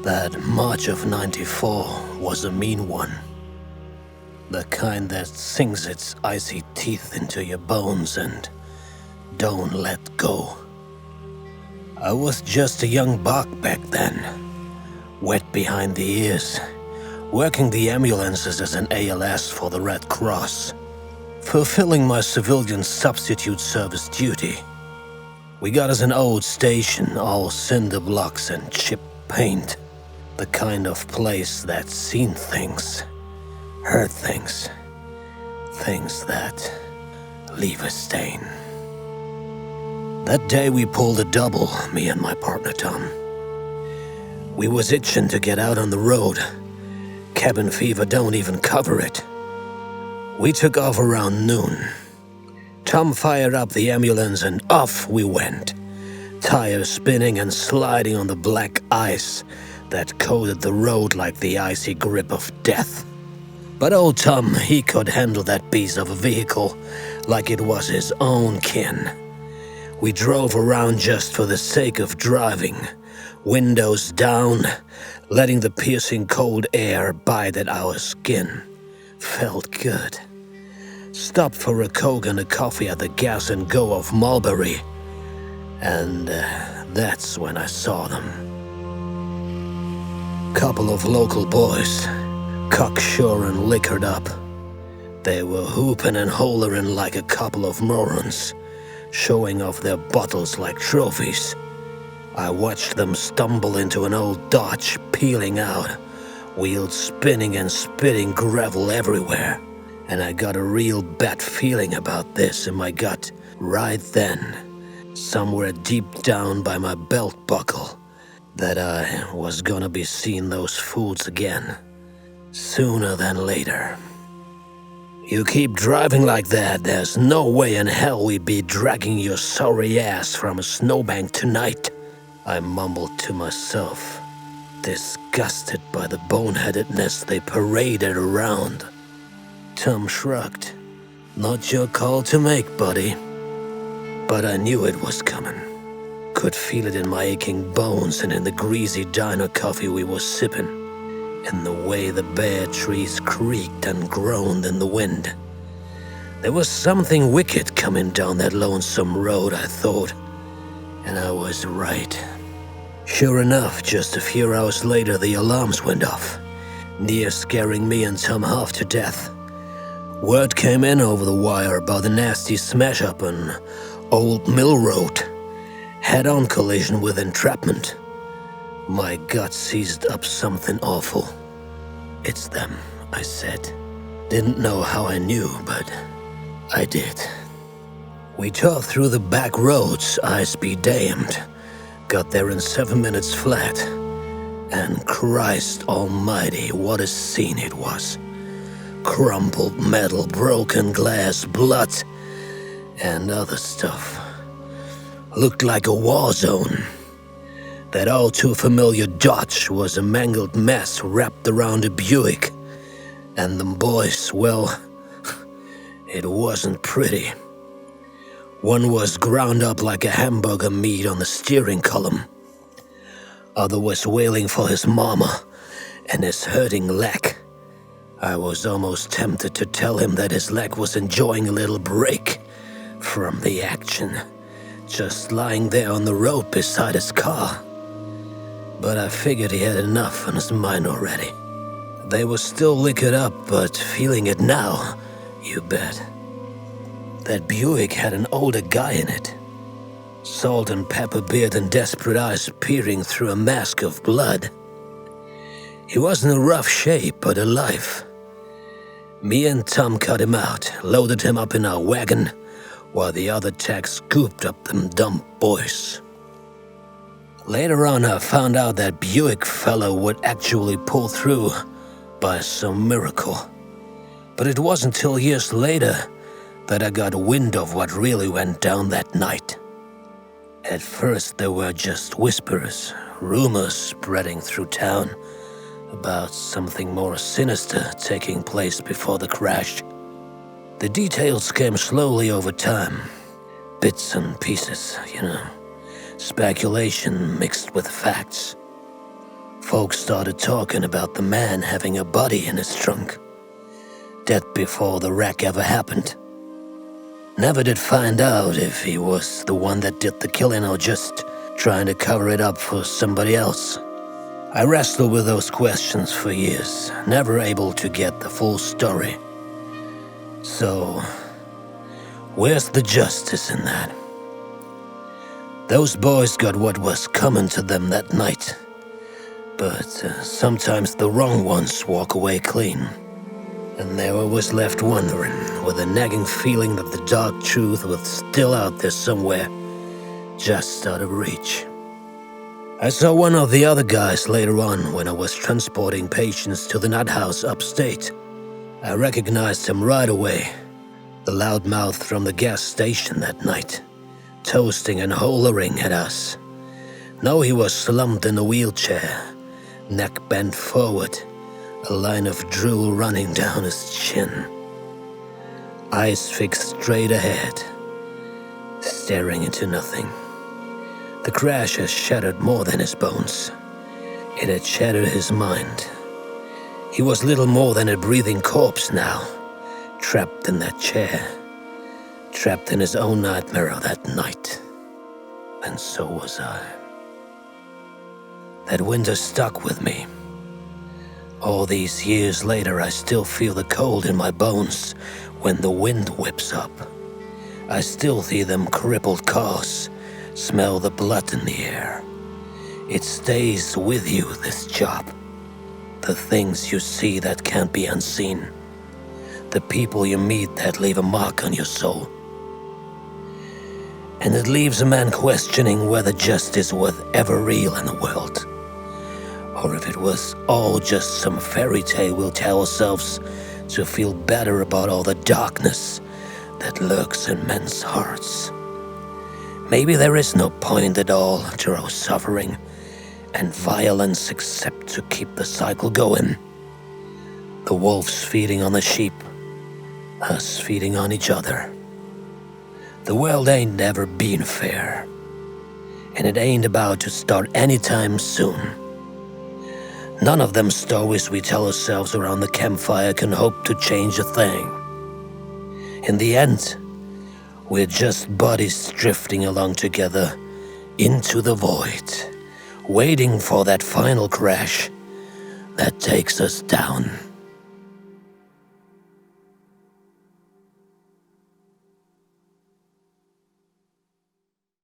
That March of '94 was a mean one. The kind that sinks its icy teeth into your bones and don't let go. I was just a young buck back then, wet behind the ears, working the ambulances as an ALS for the Red Cross, fulfilling my civilian substitute service duty. We got us an old station, all cinder blocks and chipped paint. The kind of place that's seen things, heard things, things that leave a stain. That day we pulled a double, me and my partner Tom. We was itching to get out on the road. Cabin fever don't even cover it. We took off around noon. Tom fired up the ambulance and off we went, tires spinning and sliding on the black ice that coated the road like the icy grip of death. But old Tom, he could handle that piece of a vehicle like it was his own kin. We drove around just for the sake of driving, windows down, letting the piercing cold air bite at our skin. Felt good. Stopped for a Coke and a coffee at the Gas and Go of Mulberry, and that's when I saw them. Couple of local boys, cocksure and liquored up. They were hooping and hollering like a couple of morons, showing off their bottles like trophies. I watched them stumble into an old Dodge, peeling out, wheels spinning and spitting gravel everywhere. And I got a real bad feeling about this in my gut right then, somewhere deep down by my belt buckle, that I was gonna be seeing those fools again, sooner than later. You keep driving like that, there's no way in hell we'd be dragging your sorry ass from a snowbank tonight, I mumbled to myself, disgusted by the boneheadedness they paraded around. Tom shrugged. Not your call to make, buddy. But I knew it was coming. Could feel it in my aching bones and in the greasy diner coffee we were sipping, in the way the bare trees creaked and groaned in the wind. There was something wicked coming down that lonesome road, I thought, and I was right. Sure enough, just a few hours later the alarms went off, near scaring me and Tom half to death. Word came in over the wire about a nasty smash-up on Old Mill Road. Head-on collision with entrapment. My gut seized up something awful. It's them, I said. Didn't know how I knew, but I did. We tore through the back roads, eyes be damned. Got there in 7 minutes flat. And Christ almighty, what a scene it was. Crumpled metal, broken glass, blood, and other stuff. Looked like a war zone. That all too familiar Dodge was a mangled mess wrapped around a Buick. And them boys, well, it wasn't pretty. One was ground up like a hamburger meat on the steering column. Other was wailing for his mama and his hurting leg. I was almost tempted to tell him that his leg was enjoying a little break from the action, just lying there on the road beside his car. But I figured he had enough on his mind already. They were still liquored up, but feeling it now, you bet. That Buick had an older guy in it. Salt and pepper beard and desperate eyes peering through a mask of blood. He was in a rough shape, but alive. Me and Tom cut him out, loaded him up in our wagon, while the other techs scooped up them dumb boys. Later on, I found out that Buick fellow would actually pull through by some miracle. But it wasn't till years later that I got wind of what really went down that night. At first, there were just whispers, rumors spreading through town about something more sinister taking place before the crash. The details came slowly over time, bits and pieces, speculation mixed with facts. Folks started talking about the man having a body in his trunk, dead before the wreck ever happened. Never did find out if he was the one that did the killing or just trying to cover it up for somebody else. I wrestled with those questions for years, never able to get the full story. So, where's the justice in that? Those boys got what was coming to them that night, but sometimes the wrong ones walk away clean. And there I was left wondering, with a nagging feeling that the dark truth was still out there somewhere, just out of reach. I saw one of the other guys later on when I was transporting patients to the nut house upstate. I recognized him right away, the loudmouth from the gas station that night, toasting and hollering at us. Now he was slumped in a wheelchair, neck bent forward, a line of drool running down his chin. Eyes fixed straight ahead, staring into nothing. The crash had shattered more than his bones. It had shattered his mind. He was little more than a breathing corpse now, trapped in that chair, trapped in his own nightmare of that night. And so was I. That winter stuck with me. All these years later, I still feel the cold in my bones when the wind whips up. I still see them crippled cars, smell the blood in the air. It stays with you, this job. The things you see that can't be unseen. The people you meet that leave a mark on your soul. And it leaves a man questioning whether justice was ever real in the world. Or if it was all just some fairy tale we'll tell ourselves to feel better about all the darkness that lurks in men's hearts. Maybe there is no point at all to our suffering and violence except to keep the cycle going. The wolves feeding on the sheep, us feeding on each other. The world ain't never been fair, and it ain't about to start anytime soon. None of them stories we tell ourselves around the campfire can hope to change a thing. In the end, we're just bodies drifting along together into the void, waiting for that final crash that takes us down.